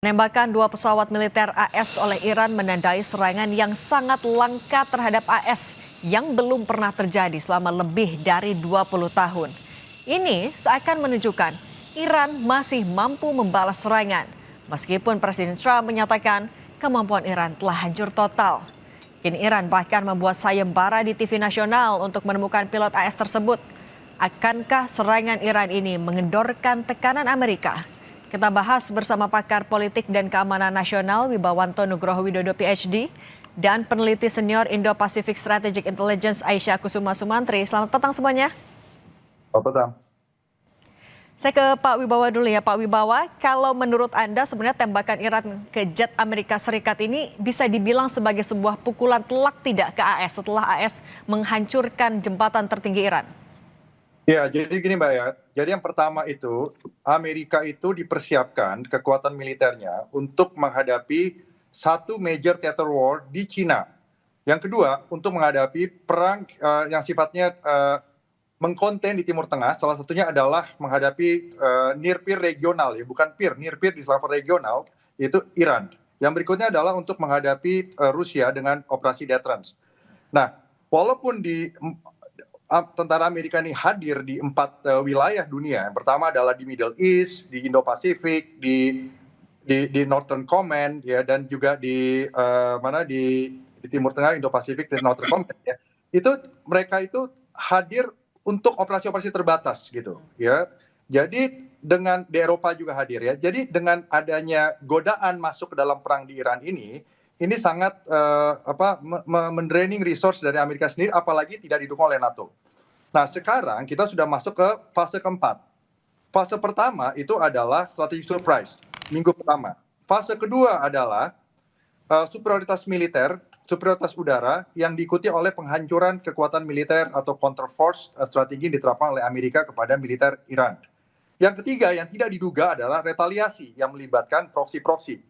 Penembakan dua pesawat militer AS oleh Iran menandai serangan yang sangat langka terhadap AS yang belum pernah terjadi selama lebih dari 20 tahun. Ini seakan menunjukkan Iran masih mampu membalas serangan, meskipun Presiden Trump menyatakan kemampuan Iran telah hancur total. Kini Iran bahkan membuat sayembara di TV nasional untuk menemukan pilot AS tersebut. Akankah serangan Iran ini mengendorkan tekanan Amerika? Kita bahas bersama pakar politik dan keamanan nasional Wibawanto Nugroho Widodo PhD dan peneliti senior Indo-Pacific Strategic Intelligence Aisyah Kusuma Sumantri. Selamat petang semuanya. Selamat petang. Saya ke Pak Wibawa dulu ya. Pak Wibawa, kalau menurut Anda sebenarnya tembakan Iran ke jet Amerika Serikat ini bisa dibilang sebagai sebuah pukulan telak tidak ke AS setelah AS menghancurkan jembatan tertinggi Iran? Ya, jadi gini Mbak ya. Jadi yang pertama itu, Amerika itu dipersiapkan kekuatan militernya untuk menghadapi satu major theater war di Cina. Yang kedua, untuk menghadapi perang yang sifatnya mengkonten di Timur Tengah, salah satunya adalah menghadapi near peer regional, ya bukan peer, near peer di level regional, yaitu Iran. Yang berikutnya adalah untuk menghadapi Rusia dengan operasi deterrence. Nah, walaupun tentara Amerika ini hadir di 4 wilayah dunia. Yang pertama adalah di Middle East, di Indo-Pasifik, di Northern Command, ya, dan juga di Timur Tengah, Indo-Pasifik dan Northern Command. Ya. Mereka itu hadir untuk operasi-operasi terbatas, gitu. Ya. Jadi di Eropa juga hadir, ya. Jadi dengan adanya godaan masuk ke dalam perang di Iran ini sangat mendraining resource dari Amerika sendiri, apalagi tidak didukung oleh NATO. Nah, sekarang kita sudah masuk ke fase keempat. Fase pertama itu adalah strategic surprise, minggu pertama. Fase kedua adalah superioritas militer, superioritas udara yang diikuti oleh penghancuran kekuatan militer atau counter force strategi yang diterapkan oleh Amerika kepada militer Iran. Yang ketiga yang tidak diduga adalah retaliasi yang melibatkan proksi-proksi.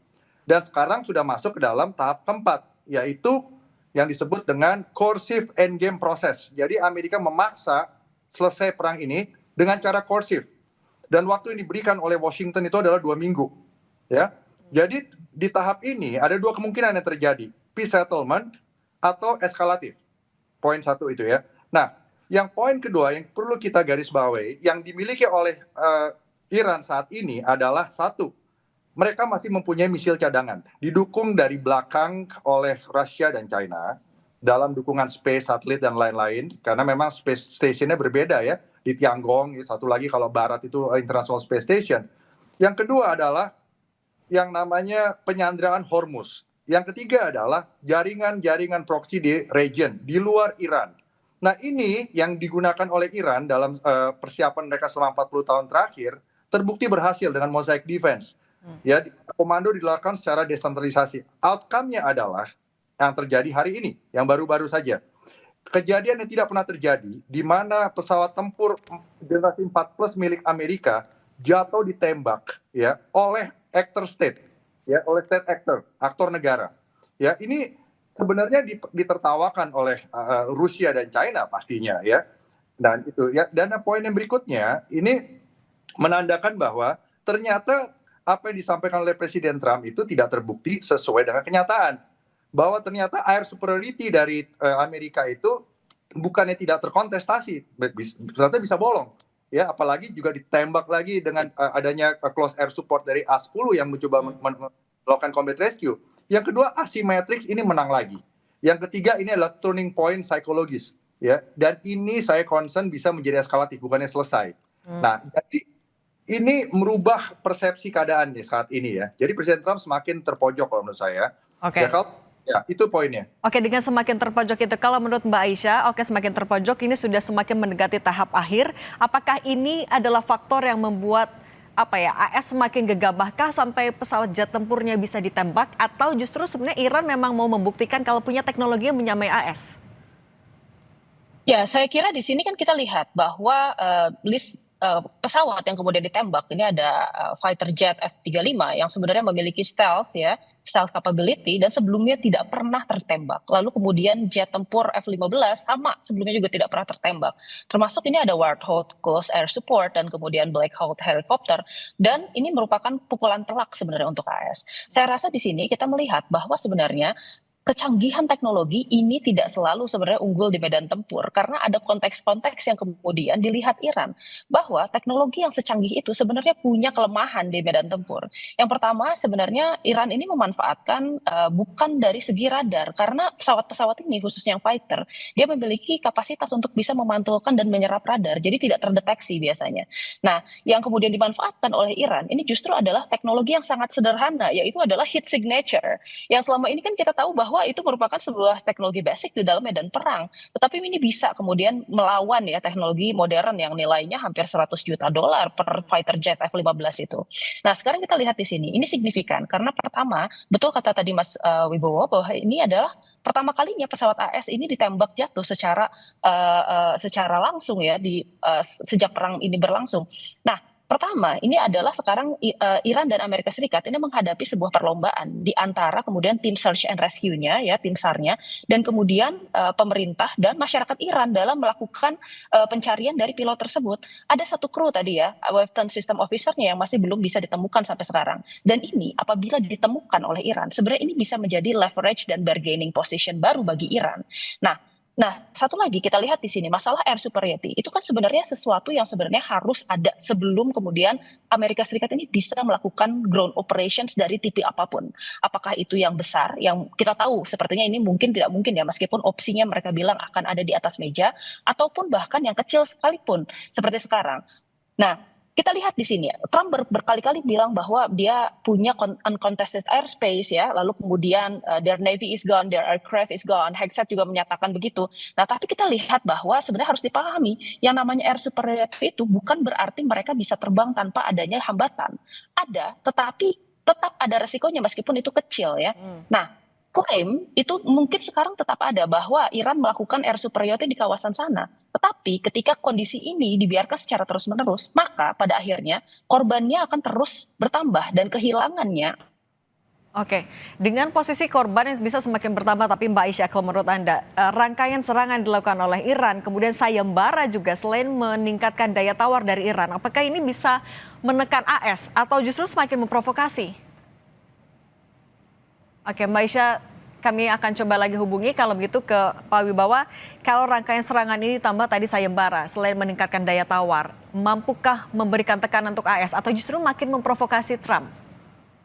Dan sekarang sudah masuk ke dalam tahap keempat, yaitu yang disebut dengan coercive endgame process. Jadi Amerika memaksa selesai perang ini dengan cara coercive. Dan waktu yang diberikan oleh Washington itu adalah 2 minggu. Ya. Jadi di tahap ini ada 2 kemungkinan yang terjadi. Peace settlement atau eskalatif. Poin 1 itu ya. Nah, yang poin kedua yang perlu kita garis bawahi, yang dimiliki oleh Iran saat ini adalah satu, mereka masih mempunyai misil cadangan, didukung dari belakang oleh Rusia dan China dalam dukungan space, satelit, dan lain-lain. Karena memang space stationnya berbeda ya, di Tiangong, satu lagi kalau barat itu International Space Station. Yang kedua adalah yang namanya penyanderaan Hormuz. Yang ketiga adalah jaringan-jaringan proksi di region, di luar Iran. Nah ini yang digunakan oleh Iran dalam persiapan mereka selama 40 tahun terakhir, terbukti berhasil dengan mosaic defense. Ya, komando dilakukan secara desentralisasi. Outcome-nya adalah yang terjadi hari ini, yang baru-baru saja. Kejadian yang tidak pernah terjadi, di mana pesawat tempur generasi 4 plus milik Amerika jatuh ditembak, ya, oleh actor state, ya, oleh state actor, aktor negara. Ya, ini sebenarnya ditertawakan oleh Rusia dan China pastinya, ya. Dan itu, ya. Dan poin yang berikutnya, ini menandakan bahwa ternyata apa yang disampaikan oleh Presiden Trump itu tidak terbukti sesuai dengan kenyataan. Bahwa ternyata air superiority dari Amerika itu bukannya tidak terkontestasi, ternyata bisa bolong. Ya, apalagi juga ditembak lagi dengan adanya close air support dari A-10 yang mencoba melakukan combat rescue. Yang kedua, asymmetrics ini menang lagi. Yang ketiga, ini adalah turning point psikologis. Ya, dan ini saya concern bisa menjadi eskalatif, bukannya selesai. Nah, jadi ini merubah persepsi keadaannya saat ini ya. Jadi Presiden Trump semakin terpojok kalau menurut saya. Oke. Ya, itu poinnya. Oke, dengan semakin terpojok itu, kalau menurut Mbak Aisyah, oke semakin terpojok ini sudah semakin mendekati tahap akhir. Apakah ini adalah faktor yang membuat AS semakin gegabahkah sampai pesawat jet tempurnya bisa ditembak, atau justru sebenarnya Iran memang mau membuktikan kalau punya teknologi yang menyamai AS? Ya, saya kira di sini kan kita lihat bahwa list pesawat yang kemudian ditembak ini ada fighter jet F-35 yang sebenarnya memiliki stealth capability dan sebelumnya tidak pernah tertembak. Lalu kemudian jet tempur F-15 sama sebelumnya juga tidak pernah tertembak. Termasuk ini ada Warthog Close Air Support dan kemudian Black Hawk helikopter, dan ini merupakan pukulan telak sebenarnya untuk AS. Saya rasa di sini kita melihat bahwa sebenarnya kecanggihan teknologi ini tidak selalu sebenarnya unggul di medan tempur, karena ada konteks-konteks yang kemudian dilihat Iran bahwa teknologi yang secanggih itu sebenarnya punya kelemahan di medan tempur. Yang pertama, sebenarnya Iran ini memanfaatkan bukan dari segi radar, karena pesawat-pesawat ini khususnya yang fighter dia memiliki kapasitas untuk bisa memantulkan dan menyerap radar, jadi tidak terdeteksi biasanya. Nah, yang kemudian dimanfaatkan oleh Iran ini justru adalah teknologi yang sangat sederhana, yaitu adalah heat signature, yang selama ini kan kita tahu bahwa itu merupakan sebuah teknologi basic di dalam medan perang. Tetapi ini bisa kemudian melawan ya teknologi modern yang nilainya hampir 100 juta dolar per fighter jet F-15 itu. Nah, sekarang kita lihat di sini, ini signifikan karena pertama, betul kata tadi Mas Wibowo bahwa ini adalah pertama kalinya pesawat AS ini ditembak jatuh secara langsung ya sejak perang ini berlangsung. Nah, pertama, ini adalah sekarang Iran dan Amerika Serikat ini menghadapi sebuah perlombaan di antara kemudian tim search and rescue-nya, ya tim SAR-nya, dan kemudian pemerintah dan masyarakat Iran dalam melakukan pencarian dari pilot tersebut. Ada satu kru tadi ya, weapon system officer-nya yang masih belum bisa ditemukan sampai sekarang. Dan ini apabila ditemukan oleh Iran, sebenarnya ini bisa menjadi leverage dan bargaining position baru bagi Iran. Nah, satu lagi kita lihat di sini masalah air superiority itu kan sebenarnya sesuatu yang sebenarnya harus ada sebelum kemudian Amerika Serikat ini bisa melakukan ground operations dari tipe apapun. Apakah itu yang besar, yang kita tahu sepertinya ini mungkin tidak mungkin ya, meskipun opsinya mereka bilang akan ada di atas meja, ataupun bahkan yang kecil sekalipun seperti sekarang. Nah, kita lihat di sini, Trump berkali-kali bilang bahwa dia punya uncontested airspace ya, lalu kemudian their navy is gone, their aircraft is gone, Hegseth juga menyatakan begitu. Nah, tapi kita lihat bahwa sebenarnya harus dipahami, yang namanya air superiority itu bukan berarti mereka bisa terbang tanpa adanya hambatan. Ada, tetapi tetap ada resikonya meskipun itu kecil ya. Nah, klaim itu mungkin sekarang tetap ada bahwa Iran melakukan air superiority di kawasan sana. Tetapi ketika kondisi ini dibiarkan secara terus-menerus, maka pada akhirnya korbannya akan terus bertambah dan kehilangannya. Oke, dengan posisi korban yang bisa semakin bertambah, tapi Mbak Aisyah, kalau menurut Anda, rangkaian serangan dilakukan oleh Iran, kemudian sayembara juga selain meningkatkan daya tawar dari Iran, apakah ini bisa menekan AS atau justru semakin memprovokasi? Oke, Mbak Aisyah, kami akan coba lagi hubungi kalau begitu ke Pak Wibawa. Kalau rangkaian serangan ini ditambah tadi sayembara, selain meningkatkan daya tawar, mampukah memberikan tekanan untuk AS atau justru makin memprovokasi Trump?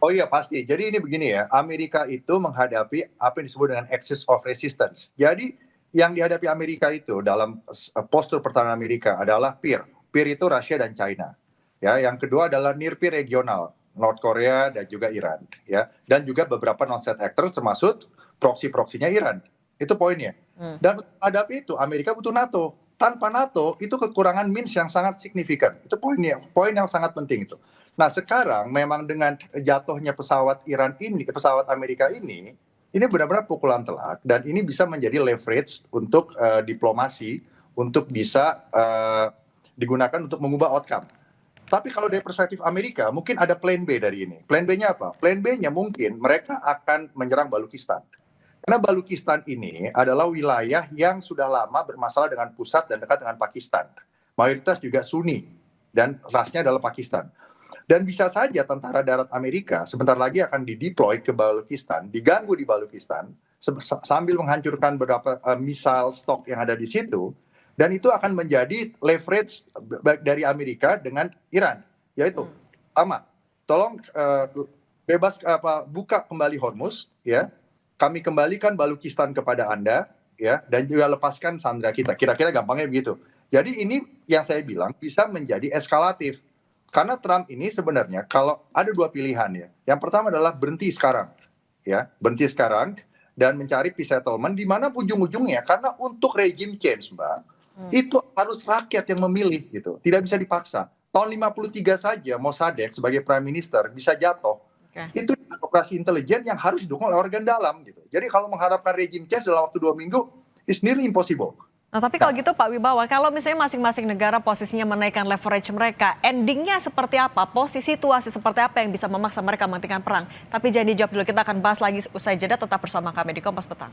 Oh iya pasti. Jadi ini begini ya, Amerika itu menghadapi apa yang disebut dengan axis of resistance. Jadi yang dihadapi Amerika itu dalam postur pertahanan Amerika adalah peer. Peer itu Rusia dan China. Ya, yang kedua adalah near peer regional, North Korea dan juga Iran. Ya, dan juga beberapa non-state actors termasuk proksi-proksinya Iran. Itu poinnya. Dan untuk menghadapi itu Amerika butuh NATO. Tanpa NATO itu kekurangan means yang sangat signifikan. Itu poinnya, poin yang sangat penting itu. Nah sekarang memang dengan jatuhnya pesawat Iran ini, pesawat Amerika ini benar-benar pukulan telak dan ini bisa menjadi leverage untuk diplomasi untuk bisa digunakan untuk mengubah outcome. Tapi kalau dari perspektif Amerika mungkin ada plan B dari ini. Plan B-nya apa? Plan B-nya mungkin mereka akan menyerang Balukistan. Karena Balukistan ini adalah wilayah yang sudah lama bermasalah dengan pusat dan dekat dengan Pakistan. Mayoritas juga Sunni dan rasnya adalah Pakistan. Dan bisa saja tentara darat Amerika sebentar lagi akan dideploy ke Balukistan, diganggu di Balukistan, sambil menghancurkan beberapa missile stok yang ada di situ, dan itu akan menjadi leverage dari Amerika dengan Iran, yaitu pertama, tolong buka kembali Hormuz, ya, kami kembalikan Balukistan kepada Anda, ya, dan juga lepaskan sandera kita. Kira-kira gampangnya begitu. Jadi ini yang saya bilang bisa menjadi eskalatif. Karena Trump ini sebenarnya kalau ada dua pilihan ya. Yang pertama adalah berhenti sekarang. Ya, berhenti sekarang dan mencari peace settlement di mana ujung-ujungnya karena untuk regime change, Mbak, itu harus rakyat yang memilih gitu. Tidak bisa dipaksa. Tahun 53 saja Mossadegh sebagai prime minister bisa jatuh. Itu operasi intelijen yang harus didukung oleh organ dalam gitu. Jadi kalau mengharapkan regime change dalam waktu 2 minggu is nearly impossible. Nah, tapi kalau gitu Pak Wibawa, kalau misalnya masing-masing negara posisinya menaikkan leverage mereka, endingnya seperti apa? Posisi situasi seperti apa yang bisa memaksa mereka menghentikan perang? Tapi jangan dijawab dulu, kita akan bahas lagi usai jeda, tetap bersama kami di Kompas Petang.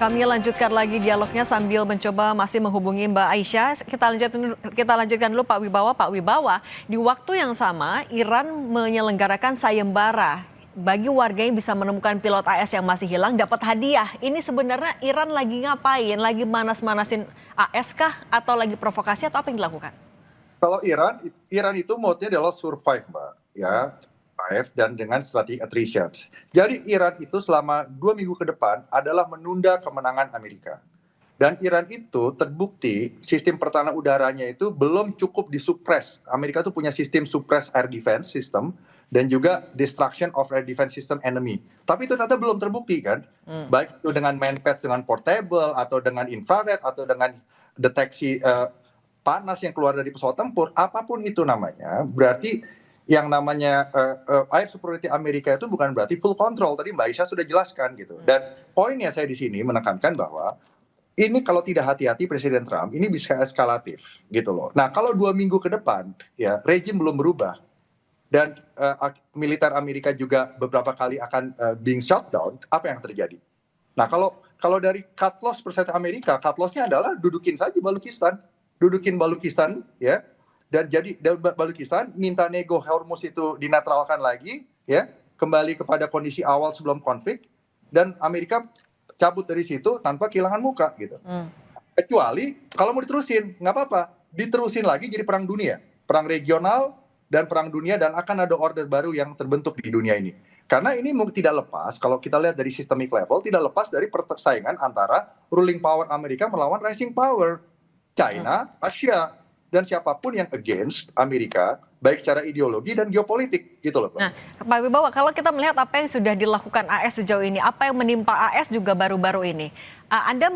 Kami lanjutkan lagi dialognya sambil mencoba masih menghubungi Mbak Aisyah. Kita lanjutkan dulu Pak Wibawa. Pak Wibawa, di waktu yang sama Iran menyelenggarakan sayembara bagi warga yang bisa menemukan pilot AS yang masih hilang dapat hadiah. Ini sebenarnya Iran lagi ngapain? Lagi manas-manasin AS kah? Atau lagi provokasi atau apa yang dilakukan? Kalau Iran itu mode-nya adalah survive, Mbak, ya. Survive dan dengan strategi attrition. Jadi Iran itu selama 2 minggu ke depan adalah menunda kemenangan Amerika. Dan Iran itu terbukti sistem pertahanan udaranya itu belum cukup disuppress. Amerika itu punya sistem suppress air defense system dan juga destruction of air defense system enemy. Tapi itu ternyata belum terbukti kan. Baik itu dengan manpads dengan portable atau dengan infrared atau dengan deteksi panas yang keluar dari pesawat tempur, apapun itu namanya, berarti yang namanya air superiority Amerika itu bukan berarti full control. Tadi Mbak Aisyah sudah jelaskan gitu. Dan poinnya saya di sini menekankan bahwa ini kalau tidak hati-hati Presiden Trump ini bisa eskalatif gitu loh. Nah kalau 2 minggu ke depan ya rejim belum berubah dan militer Amerika juga beberapa kali akan being shut down, apa yang terjadi? Nah kalau dari cut loss persentasenya Amerika, cut lossnya adalah dudukin saja Balukistan ya. Dan jadi Balukistan minta nego Hormuz itu dinetralkan lagi ya, kembali kepada kondisi awal sebelum konflik dan Amerika cabut dari situ tanpa kehilangan muka gitu. Kecuali kalau mau diterusin nggak apa-apa, diterusin lagi jadi perang dunia, perang regional dan perang dunia dan akan ada order baru yang terbentuk di dunia ini. Karena ini tidak lepas kalau kita lihat dari systemic level tidak lepas dari persaingan antara ruling power Amerika melawan rising power China, Rusia dan siapapun yang against Amerika, baik secara ideologi dan geopolitik, gitu loh. Nah, Pak Wibawa, kalau kita melihat apa yang sudah dilakukan AS sejauh ini, apa yang menimpa AS juga baru-baru ini, Anda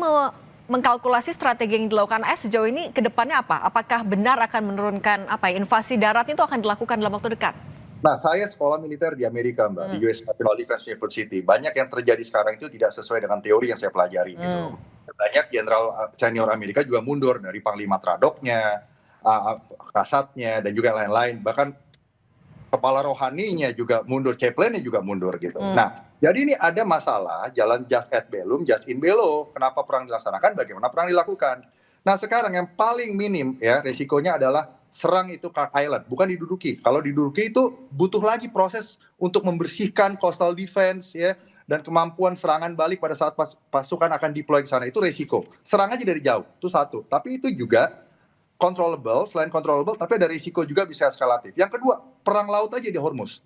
mengkalkulasi strategi yang dilakukan AS sejauh ini ke depannya apa? Apakah benar akan menurunkan invasi darat itu akan dilakukan dalam waktu dekat? Nah, saya sekolah militer di Amerika, Mbak, di US National Defense University. Banyak yang terjadi sekarang itu tidak sesuai dengan teori yang saya pelajari, gitu loh. Banyak jenderal senior Amerika juga mundur dari Panglima Tradoknya, kasatnya dan juga lain-lain, bahkan kepala rohaninya juga mundur, chaplainnya juga mundur gitu. Nah, jadi ini ada masalah jalan just at bellum, just in bello. Kenapa perang dilaksanakan? Bagaimana perang dilakukan? Nah, sekarang yang paling minim ya resikonya adalah serang itu Cook Island, bukan diduduki. Kalau diduduki itu butuh lagi proses untuk membersihkan coastal defense ya dan kemampuan serangan balik pada saat pasukan akan deploy ke sana itu resiko. Serang aja dari jauh, itu satu. Tapi itu juga controllable, selain controllable, tapi ada risiko juga bisa eskalatif. Yang kedua, perang laut aja di Hormuz.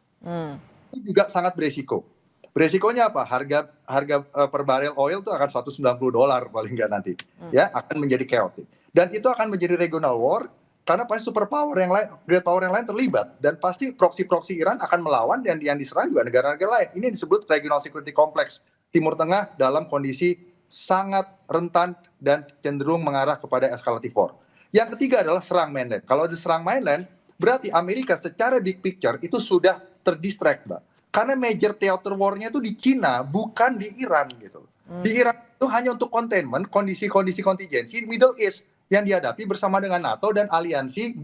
Itu juga sangat beresiko. Beresikonya apa? Harga per barel oil itu akan $190 paling nggak nanti. Ya, akan menjadi chaotic. Dan itu akan menjadi regional war, karena pasti superpower yang lain, great power yang lain terlibat. Dan pasti proksi-proksi Iran akan melawan dan yang diserang juga negara-negara lain. Ini disebut regional security complex. Timur Tengah dalam kondisi sangat rentan dan cenderung mengarah kepada escalative war. Yang ketiga adalah serang mainland. Kalau diserang mainland, berarti Amerika secara big picture itu sudah terdistract, Mbak. Karena major theater war-nya itu di Cina, bukan di Iran gitu. Di Iran itu hanya untuk containment, kondisi-kondisi kontingensi Middle East yang dihadapi bersama dengan NATO dan aliansi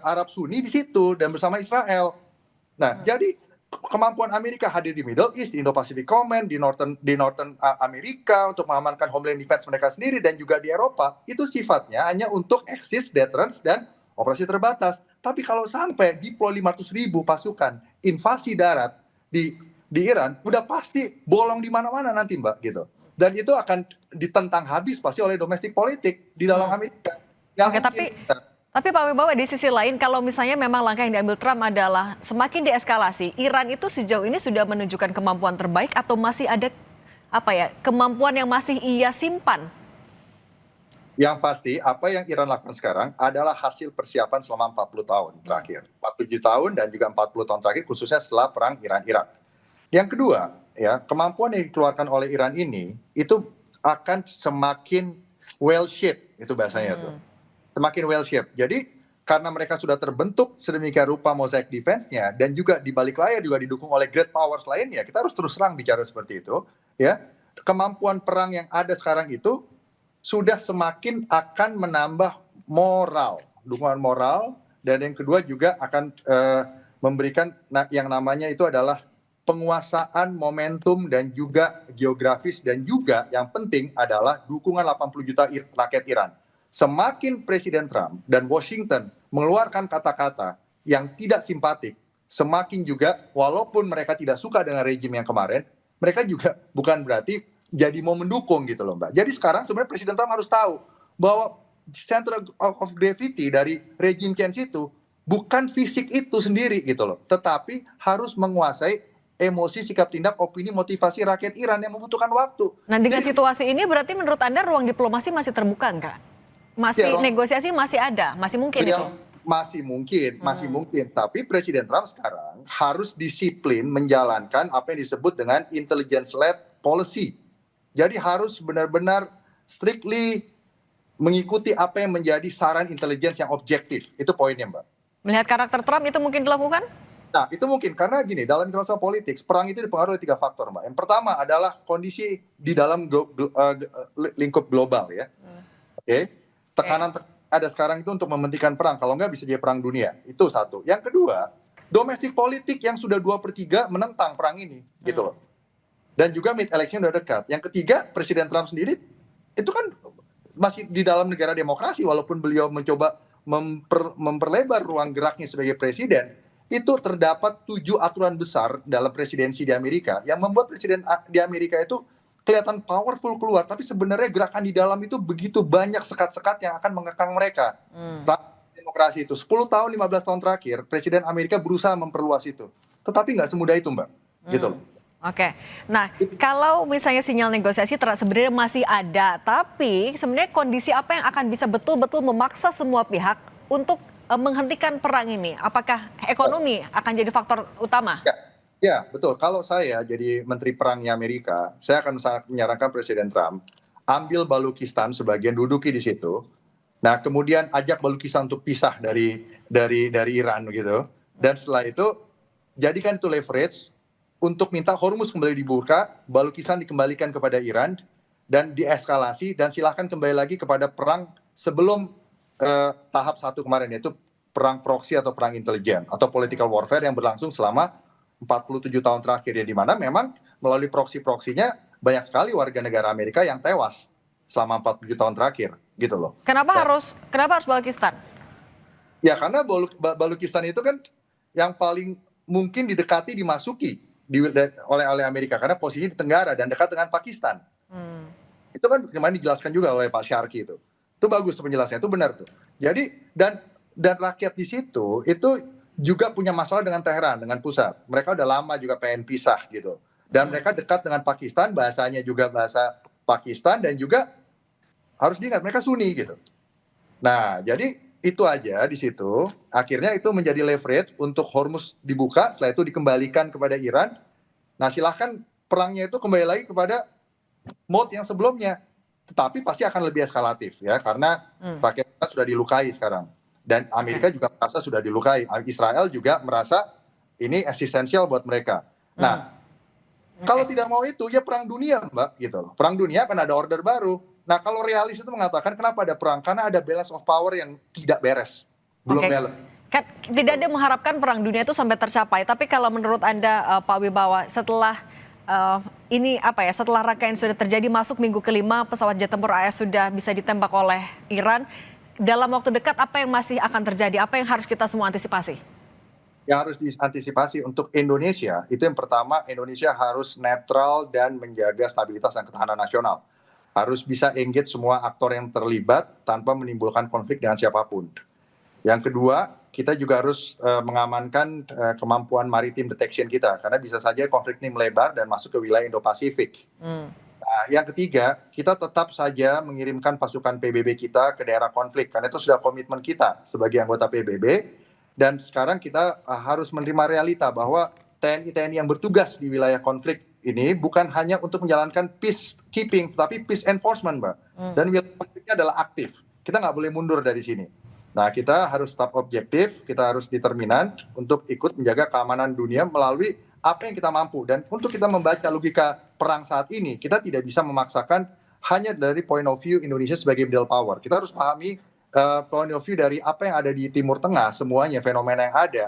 Arab Sunni di situ dan bersama Israel. Nah, jadi kemampuan Amerika hadir di Middle East, di Indo-Pacific Command, di Northern Amerika untuk mengamankan homeland defense mereka sendiri dan juga di Eropa, itu sifatnya hanya untuk exist, deterrence, dan operasi terbatas. Tapi kalau sampai deploy 500.000 pasukan invasi darat di Iran, udah pasti bolong di mana-mana nanti, Mbak, gitu. Dan itu akan ditentang habis pasti oleh domestik politik di dalam Amerika. Oke, tapi Pak Wibawa, di sisi lain kalau misalnya memang langkah yang diambil Trump adalah semakin deeskalasi, Iran itu sejauh ini sudah menunjukkan kemampuan terbaik atau masih ada kemampuan yang masih ia simpan? Yang pasti apa yang Iran lakukan sekarang adalah hasil persiapan selama 40 tahun terakhir. 47 tahun dan juga 40 tahun terakhir khususnya setelah perang Iran-Irak. Yang kedua, ya, kemampuan yang dikeluarkan oleh Iran ini itu akan semakin well shaped, itu bahasanya tuh. Semakin well shaped. Jadi karena mereka sudah terbentuk sedemikian rupa mosaik defense-nya dan juga di balik layar juga didukung oleh great powers lainnya, kita harus terus terang bicara seperti itu, ya. Kemampuan perang yang ada sekarang itu sudah semakin akan menambah moral, dukungan moral, dan yang kedua juga akan memberikan yang namanya itu adalah penguasaan momentum dan juga geografis, dan juga yang penting adalah dukungan 80 juta rakyat Iran. Semakin Presiden Trump dan Washington mengeluarkan kata-kata yang tidak simpatik, semakin juga walaupun mereka tidak suka dengan rejim yang kemarin, mereka juga bukan berarti jadi mau mendukung gitu loh Mbak. Jadi sekarang sebenarnya Presiden Trump harus tahu bahwa center of gravity dari rejim Cheney itu bukan fisik itu sendiri gitu loh, tetapi harus menguasai emosi, sikap tindak, opini, motivasi rakyat Iran yang membutuhkan waktu. Nah, dengan situasi ini berarti menurut Anda ruang diplomasi masih terbuka nggak? Masih negosiasi masih ada, masih mungkin itu? Masih mungkin. Tapi Presiden Trump sekarang harus disiplin menjalankan apa yang disebut dengan intelligence-led policy. Jadi harus benar-benar strictly mengikuti apa yang menjadi saran intelligence yang objektif. Itu poinnya, Mbak. Melihat karakter Trump itu mungkin dilakukan? Nah, itu mungkin karena gini, dalam international politics, perang itu dipengaruhi oleh 3 faktor, Mbak. Yang pertama adalah kondisi di dalam lingkup global ya. Oke. Tekanan ada sekarang itu untuk mementingkan perang, kalau nggak bisa jadi perang dunia. Itu satu. Yang kedua, domestik politik yang sudah 2/3 menentang perang ini, gitu loh. Dan juga mid election udah dekat. Yang ketiga, Presiden Trump sendiri itu kan masih di dalam negara demokrasi, walaupun beliau mencoba memperlebar ruang geraknya sebagai presiden, itu terdapat 7 aturan besar dalam presidensi di Amerika yang membuat presiden di Amerika itu kelihatan powerful keluar, tapi sebenarnya gerakan di dalam itu begitu banyak sekat-sekat yang akan mengekang mereka. Demokrasi itu 10 tahun, 15 tahun terakhir, Presiden Amerika berusaha memperluas itu. Tetapi nggak semudah itu, Mbak. Gitu loh. Oke, nah kalau misalnya sinyal negosiasi sebenarnya masih ada, tapi sebenarnya kondisi apa yang akan bisa betul-betul memaksa semua pihak untuk menghentikan perang ini? Apakah ekonomi akan jadi faktor utama? Ya, betul. Kalau saya jadi Menteri Perangnya Amerika, saya akan sangat menyarankan Presiden Trump ambil Balukistan sebagian, duduki di situ. Nah, kemudian ajak Balukistan untuk pisah dari Iran gitu. Dan setelah itu jadikan itu leverage untuk minta Hormuz kembali dibuka, Balukistan dikembalikan kepada Iran dan dieskalasi, dan silahkan kembali lagi kepada perang sebelum tahap 1 kemarin, yaitu perang proksi atau perang intelijen atau political warfare yang berlangsung selama 47 tahun terakhir, ya, di mana memang melalui proksi-proksinya banyak sekali warga negara Amerika yang tewas selama 47 tahun terakhir gitu loh. Kenapa harus Balukistan? Ya karena Balukistan itu kan yang paling mungkin didekati, dimasuki oleh Amerika karena posisinya di tenggara dan dekat dengan Pakistan. Itu kan kemarin dijelaskan juga oleh Pak Syarki itu. Itu bagus penjelasannya, itu benar tuh. Jadi dan rakyat di situ itu juga punya masalah dengan Teheran, dengan pusat. Mereka udah lama juga pengen pisah gitu. Dan mereka dekat dengan Pakistan, bahasanya juga bahasa Pakistan, dan juga harus diingat mereka Sunni gitu. Nah, jadi itu aja di situ. Akhirnya itu menjadi leverage untuk Hormuz dibuka, setelah itu dikembalikan kepada Iran. Nah, silahkan perangnya itu kembali lagi kepada mode yang sebelumnya. Tetapi pasti akan lebih eskalatif ya, karena rakyat kita sudah dilukai sekarang. Dan Amerika juga merasa sudah dilukai. Israel juga merasa ini eksistensial buat mereka. Nah, kalau tidak mau itu, ya perang dunia, Mbak, gitu loh. Perang dunia akan ada order baru. Nah, kalau realis itu mengatakan kenapa ada perang? Karena ada balance of power yang tidak beres. Belum balance. Kan tidak ada mengharapkan perang dunia itu sampai tercapai. Tapi kalau menurut Anda, Pak Wibawa, setelah setelah rangkaian sudah terjadi, masuk minggu kelima, pesawat jet tempur AS sudah bisa ditembak oleh Iran. Dalam waktu dekat apa yang masih akan terjadi? Apa yang harus kita semua antisipasi? Yang harus diantisipasi untuk Indonesia, itu yang pertama, Indonesia harus netral dan menjaga stabilitas dan ketahanan nasional. Harus bisa engage semua aktor yang terlibat tanpa menimbulkan konflik dengan siapapun. Yang kedua, kita juga harus mengamankan kemampuan maritim detection kita, karena bisa saja konflik ini melebar dan masuk ke wilayah Indo-Pasifik. Nah, yang ketiga, kita tetap saja mengirimkan pasukan PBB kita ke daerah konflik, karena itu sudah komitmen kita sebagai anggota PBB. Dan sekarang kita harus menerima realita bahwa TNI yang bertugas di wilayah konflik ini bukan hanya untuk menjalankan peacekeeping, tapi peace enforcement, Mbak. Dan wilayah konfliknya adalah aktif. Kita nggak boleh mundur dari sini. Nah, kita harus tetap objektif, kita harus determinan untuk ikut menjaga keamanan dunia melalui apa yang kita mampu. Dan untuk kita membaca logika perang saat ini, kita tidak bisa memaksakan hanya dari point of view Indonesia sebagai middle power. Kita harus pahami point of view dari apa yang ada di Timur Tengah, semuanya fenomena yang ada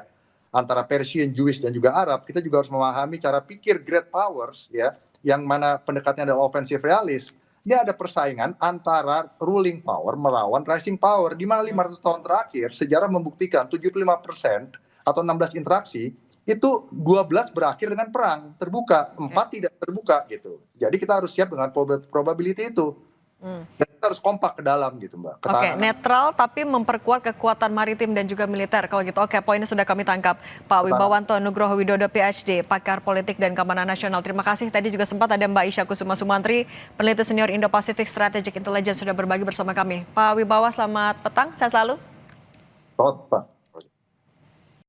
antara Persian, Jewish dan juga Arab. Kita juga harus memahami cara pikir great powers, ya, yang mana pendekatannya adalah offensive realist. Ini ada persaingan antara ruling power melawan rising power, di mana 500 tahun terakhir sejarah membuktikan 75% atau 16 interaksi itu 12 berakhir dengan perang terbuka, 4 tidak terbuka gitu. Jadi kita harus siap dengan probability itu. Dan kita harus kompak ke dalam gitu, Mbak. Oke, netral tapi memperkuat kekuatan maritim dan juga militer. Kalau gitu, oke, poinnya sudah kami tangkap. Pak Wibawanto Nugroho Widodo, PhD, pakar politik dan keamanan nasional. Terima kasih. Tadi juga sempat ada Mbak Isya Kusuma Sumantri, peneliti senior Indo-Pacific Strategic Intelligence, sudah berbagi bersama kami. Pak Wibawa, selamat petang. Sehat selalu. Selamat, Pak.